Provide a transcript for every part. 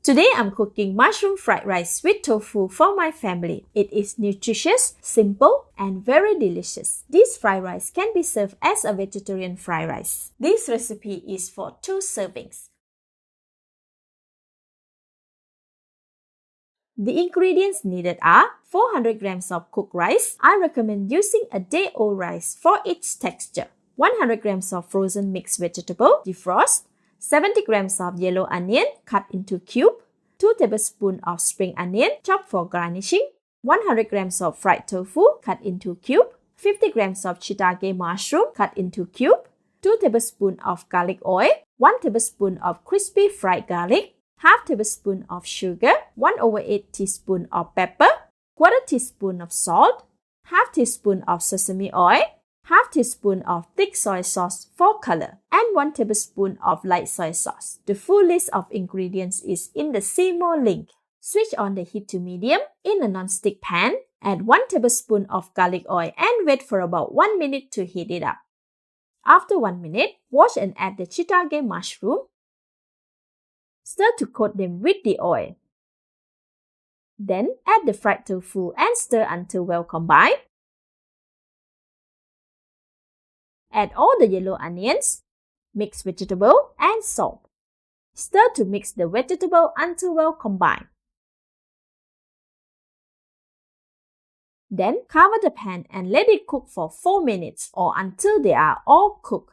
Today I'm cooking mushroom fried rice with tofu for my family. It is nutritious, simple, and very delicious. This fried rice can be served as a vegetarian fried rice. This recipe is for 2 servings. The ingredients needed are 400 grams of cooked rice. I recommend using a day-old rice for its texture. 100 grams of frozen mixed vegetable, defrost. 70 grams of yellow onion cut into cube, 2 tablespoons of spring onion chopped for garnishing, 100 grams of fried tofu cut into cube, 50 grams of shiitake mushroom cut into cube, 2 tablespoons of garlic oil, 1 tablespoon of crispy fried garlic, half tablespoon of sugar, 1/8 teaspoon of pepper, quarter teaspoon of salt, half teaspoon of sesame oil, half teaspoon of thick soy sauce for color, and 1 tablespoon of light soy sauce. The full list of ingredients is in the See More link. Switch on the heat to medium in a non-stick pan. Add 1 tablespoon of garlic oil and wait for about 1 minute to heat it up. After 1 minute, wash and add the shiitake mushroom. Stir to coat them with the oil. Then add the fried tofu and stir until well combined. Add all the yellow onions, mixed vegetable, and salt. Stir to mix the vegetable until well combined. Then cover the pan and let it cook for 4 minutes or until they are all cooked.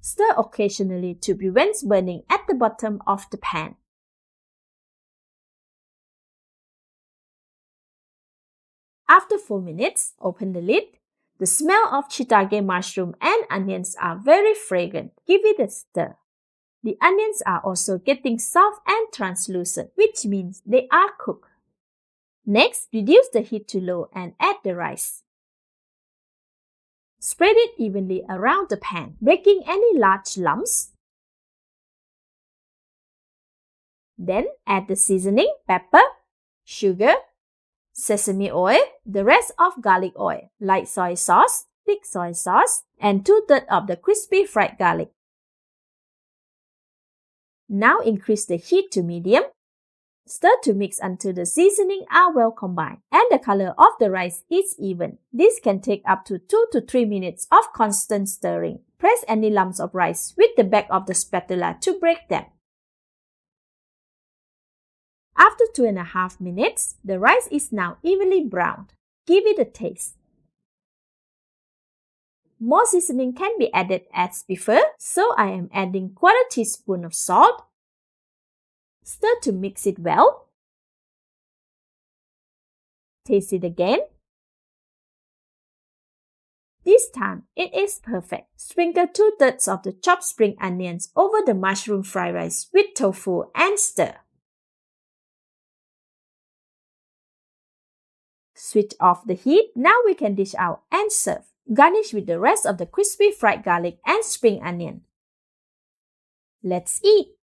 Stir occasionally to prevent burning at the bottom of the pan. After 4 minutes, open the lid. The smell of shiitake mushroom and onions are very fragrant. Give it a stir. The onions are also getting soft and translucent, which means they are cooked. Next, reduce the heat to low and add the rice. Spread it evenly around the pan, breaking any large lumps. Then add the seasoning, pepper, sugar, sesame oil, the rest of garlic oil, light soy sauce, thick soy sauce, and 2/3 of the crispy fried garlic. Now increase the heat to medium. Stir to mix until the seasonings are well combined and the color of the rice is even. This can take up to 2 to 3 minutes of constant stirring. Press any lumps of rice with the back of the spatula to break them. After 2.5 minutes, the rice is now evenly browned. Give it a taste. More seasoning can be added as preferred, so I am adding quarter teaspoon of salt. Stir to mix it well. Taste it again. This time, it is perfect. Sprinkle 2/3 of the chopped spring onions over the mushroom fried rice with tofu and stir. Switch off the heat. Now we can dish out and serve. Garnish with the rest of the crispy fried garlic and spring onion. Let's eat!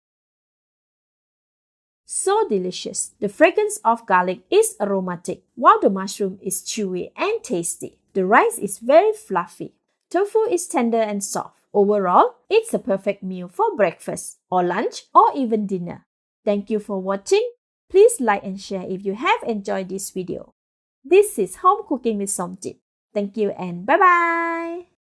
So delicious. The fragrance of garlic is aromatic, while the mushroom is chewy and tasty. The rice is very fluffy. Tofu is tender and soft. Overall, it's a perfect meal for breakfast or lunch or even dinner. Thank you for watching. Please like and share if you have enjoyed this video. This is Home Cooking with Somjit. Thank you and bye-bye!